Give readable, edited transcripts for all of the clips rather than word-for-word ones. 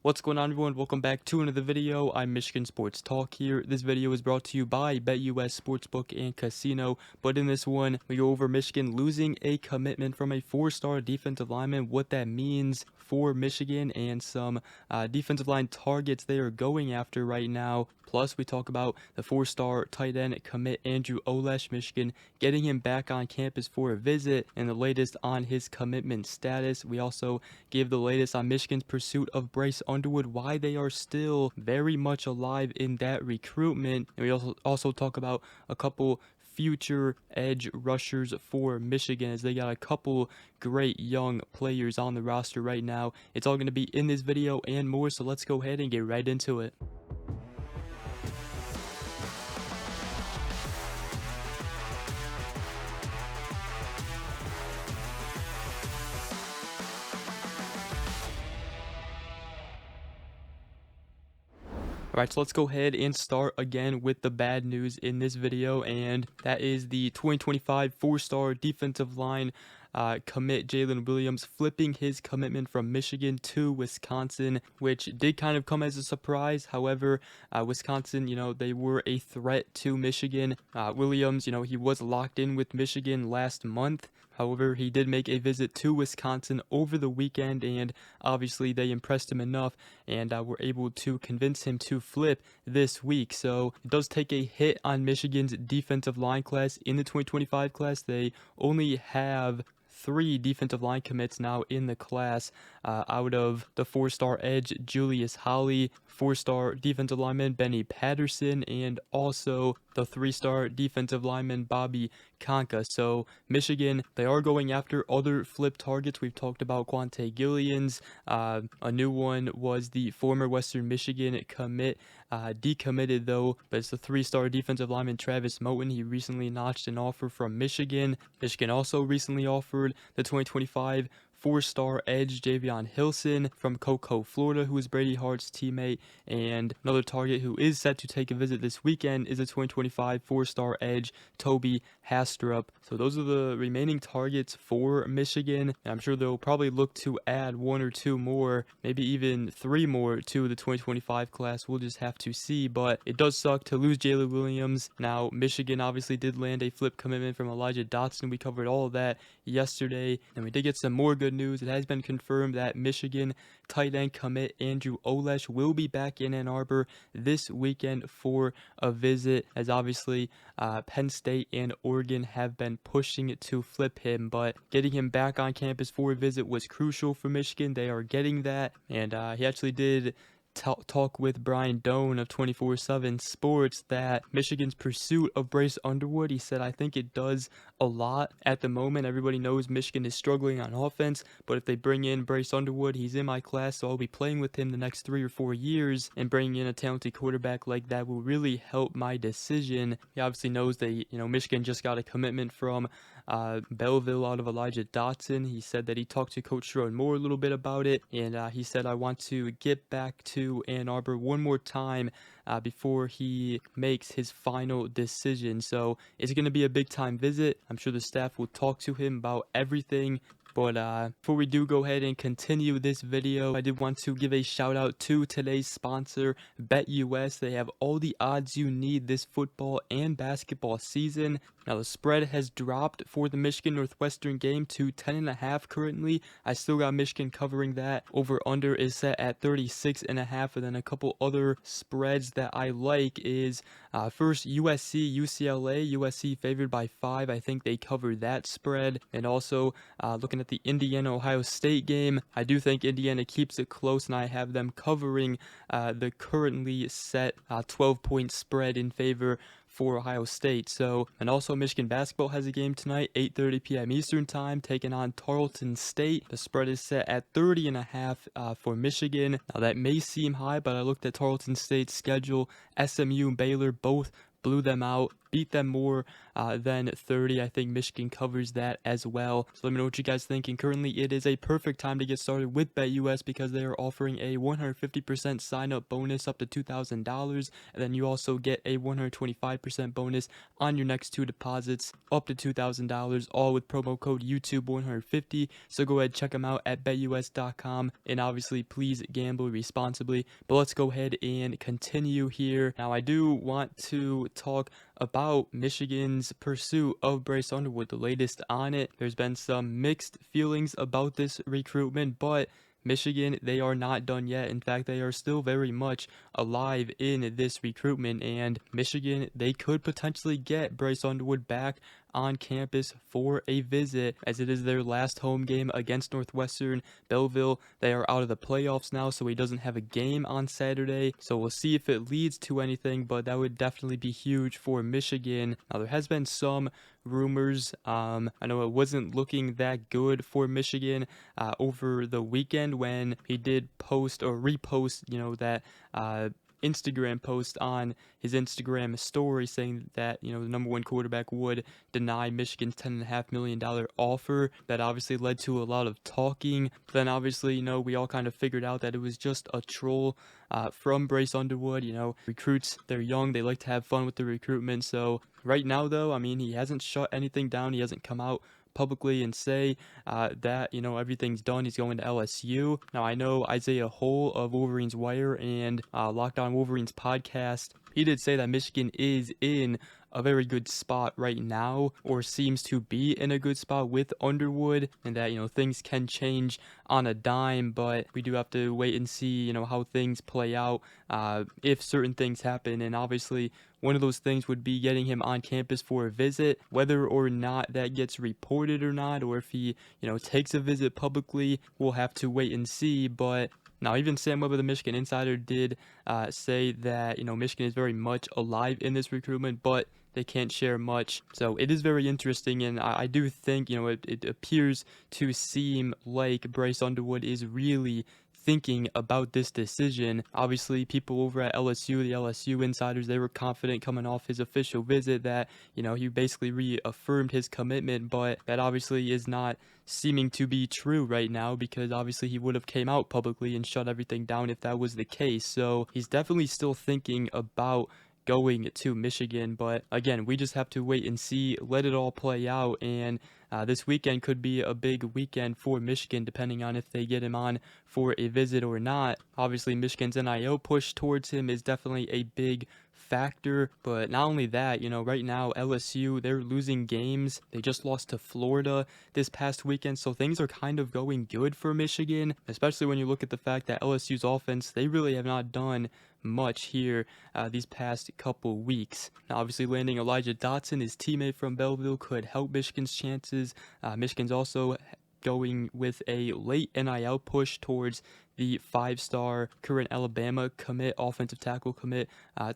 What's going on, everyone? Welcome back to another video. I'm Michigan Sports Talk here. This video is brought to you by BetUS Sportsbook and Casino. But in this one, we go over Michigan losing a commitment from a four-star defensive lineman, what that means for Michigan, and some defensive line targets they are going after right now. Plus, we talk about the four-star tight end commit Andrew Olesh, Michigan getting him back on campus for a visit, and the latest on his commitment status. We also give the latest on Michigan's pursuit of Bryce Underwood, why they are still very much alive in that recruitment. And we also talk about a couple future edge rushers for Michigan, as they got a couple great young players on the roster right now. It's all going to be in this video and more, so let's go ahead and get right into it. Alright, so let's go ahead and start again with the bad news in this video, and that is the 2025 four-star defensive line commit Jaylen Williams flipping his commitment from Michigan to Wisconsin, which did kind of come as a surprise. However, Wisconsin, they were a threat to Michigan. Williams, he was locked in with Michigan last month. However, he did make a visit to Wisconsin over the weekend, and obviously they impressed him enough and were able to convince him to flip this week. So it does take a hit on Michigan's defensive line class. In the 2025 class, they only have 3 defensive line commits now in the class, out of the four-star edge Julius Holly, four-star defensive lineman Benny Patterson, and also the 3-star defensive lineman Bobby Conca. So Michigan, they are going after other flip targets. We've talked about Quante Gillians. A new one was the former Western Michigan commit, decommitted though, but it's the 3-star defensive lineman Travis Moten. He recently notched an offer from Michigan. Michigan also recently offered the 2025 4-star edge Javion Hilson from Cocoa, Florida, who is Brady Hart's teammate, and another target who is set to take a visit this weekend is a 2025 4-star edge Toby Hastrup. So those are the remaining targets for Michigan, and I'm sure they'll probably look to add 1 or 2 more, maybe even 3 more to the 2025 class. We'll just have to see, but it does suck to lose Jaylen Williams. Now, Michigan obviously did land a flip commitment from Elijah Dotson. We covered all of that yesterday, and we did get some more good news. It has been confirmed that Michigan tight end commit Andrew Olesh will be back in Ann Arbor this weekend for a visit, as obviously Penn State and Oregon have been pushing it to flip him, but getting him back on campus for a visit was crucial for Michigan. They are getting that, and he actually did talk with Brian Doan of 24/7 Sports that Michigan's pursuit of Bryce Underwood, he said, I think it does a lot at the moment. Everybody knows Michigan is struggling on offense, but if they bring in Bryce Underwood, he's in my class, so I'll be playing with him the next 3 or 4 years, and bringing in a talented quarterback like that will really help my decision. He obviously knows that, Michigan just got a commitment from Belleville out of Elijah Dotson. He said that he talked to Coach Sherrod Moore a little bit about it, and he said, I want to get back to Ann Arbor one more time before he makes his final decision. So it's going to be a big time visit. I'm sure the staff will talk to him about everything. But before we do go ahead and continue this video, I did want to give a shout out to today's sponsor, BetUS. They have all the odds you need this football and basketball season. Now the spread has dropped for the Michigan Northwestern game to 10.5 currently. I still got Michigan covering that. Over under is set at 36.5, and then a couple other spreads that I like is first USC UCLA. USC favored by 5. I think they cover that spread. And also looking at the Indiana-Ohio State game, I do think Indiana keeps it close, and I have them covering the currently set 12-point spread in favor for Ohio State. So, and also Michigan basketball has a game tonight, 8:30 p.m. Eastern time, taking on Tarleton State. The spread is set at 30.5 for Michigan. Now that may seem high, but I looked at Tarleton State's schedule. SMU and Baylor both blew them out. beat them more than 30. I think Michigan covers that as well. So let me know what you guys think. And currently it is a perfect time to get started with BetUS because they are offering a 150% sign up bonus up to $2,000. And then you also get a 125% bonus on your next 2 deposits up to $2,000, all with promo code YouTube150. So go ahead, check them out at betus.com, and obviously please gamble responsibly. But let's go ahead and continue here. Now I do want to talk about Michigan's pursuit of Bryce Underwood, the latest on it. There's been some mixed feelings about this recruitment, but Michigan, they are not done yet. In fact, they are still very much alive in this recruitment, and Michigan, they could potentially get Bryce Underwood back on campus for a visit, as it is their last home game against Northwestern. Belleville, they are out of the playoffs now, so he doesn't have a game on Saturday. So we'll see if it leads to anything, but that would definitely be huge for Michigan. Now, there has been some rumors. I know it wasn't looking that good for Michigan over the weekend when he did post or repost, that Instagram post on his Instagram story saying that, the number one quarterback would deny Michigan's $10.5 million offer. That obviously led to a lot of talking. But then obviously, we all kind of figured out that it was just a troll from Bryce Underwood. Recruits, they're young, they like to have fun with the recruitment. So right now, though, he hasn't shut anything down. He hasn't come out publicly and say that everything's done. He's going to LSU. Now I know Isaiah Hole of Wolverines Wire and Locked On Wolverines podcast, he did say that Michigan is in a very good spot right now, or seems to be in a good spot with Underwood, and that things can change on a dime. But we do have to wait and see how things play out if certain things happen. And obviously one of those things would be getting him on campus for a visit. Whether or not that gets reported or not, or if he takes a visit publicly, we'll have to wait and see. But now, even Sam Webber, the Michigan insider, did say that, Michigan is very much alive in this recruitment, but they can't share much. So it is very interesting, and I do think, it appears to seem like Bryce Underwood is really thinking about this decision. Obviously, people over at LSU, the LSU insiders, they were confident coming off his official visit that, he basically reaffirmed his commitment, but that obviously is not seeming to be true right now, because obviously he would have came out publicly and shut everything down if that was the case. So he's definitely still thinking about going to Michigan, but again, we just have to wait and see, let it all play out. And this weekend could be a big weekend for Michigan, depending on if they get him on for a visit or not. Obviously, Michigan's NIL push towards him is definitely a big factor, but not only that, right now LSU, they're losing games. They just lost to Florida this past weekend, so things are kind of going good for Michigan, especially when you look at the fact that LSU's offense, they really have not done much here these past couple weeks. Now, obviously, landing Elijah Dotson, his teammate from Belleville, could help Michigan's chances. Michigan's also going with a late NIL push towards the 5-star current Alabama commit, offensive tackle commit,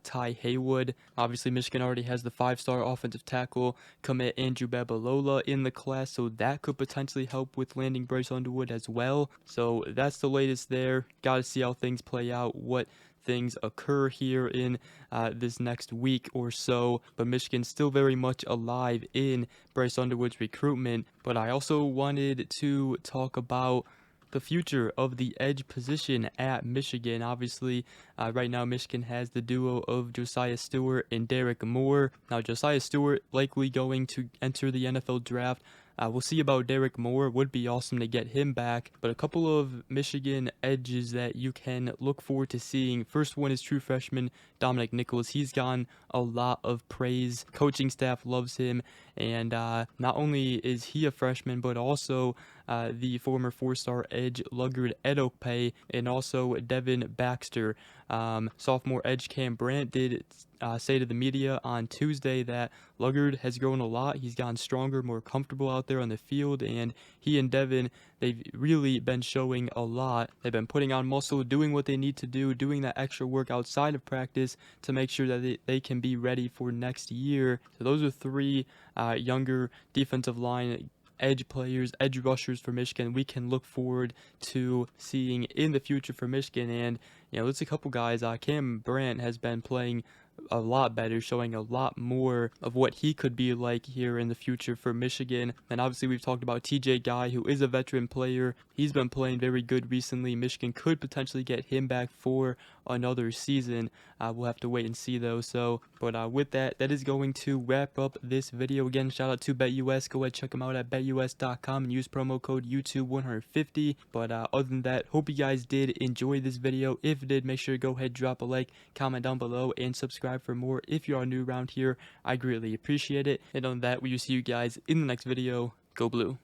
Ty Haywood. Obviously, Michigan already has the 5-star offensive tackle commit, Andrew Babalola, in the class, so that could potentially help with landing Bryce Underwood as well. So that's the latest there. Got to see how things play out, what things occur here in this next week or so. But Michigan's still very much alive in Bryce Underwood's recruitment. But I also wanted to talk about the future of the edge position at Michigan. Obviously, right now Michigan has the duo of Josiah Stewart and Derek Moore. Now, Josiah Stewart likely going to enter the NFL draft. We'll see about Derek Moore. Would be awesome to get him back. But a couple of Michigan edges that you can look forward to seeing. First one is true freshman Dominic Nichols. He's gotten a lot of praise. Coaching staff loves him. And not only is he a freshman, but also the former 4-star edge Luggard Edokpe, and also Devin Baxter. Sophomore edge Cam Brandt did say to the media on Tuesday that Luggard has grown a lot. He's gotten stronger, more comfortable out there on the field, and he and Devin, they've really been showing a lot. They've been putting on muscle, doing what they need to do, doing that extra work outside of practice to make sure that they can be ready for next year. So those are 3 younger defensive line edge players, edge rushers for Michigan we can look forward to seeing in the future for Michigan. And there's a couple guys. Cam Brandt has been playing a lot better, showing a lot more of what he could be like here in the future for Michigan. And obviously we've talked about TJ Guy, who is a veteran player. He's been playing very good recently. Michigan could potentially get him back for another season. We'll have to wait and see though. But with that, that is going to wrap up this video. Again, shout out to BetUS. Go ahead, check them out at betus.com and use promo code YouTube150. But other than that, hope you guys did enjoy this video. If you did, make sure to go ahead, drop a like, comment down below, and subscribe for more. If you are new around here, I greatly appreciate it. And on that, we will see you guys in the next video. Go Blue.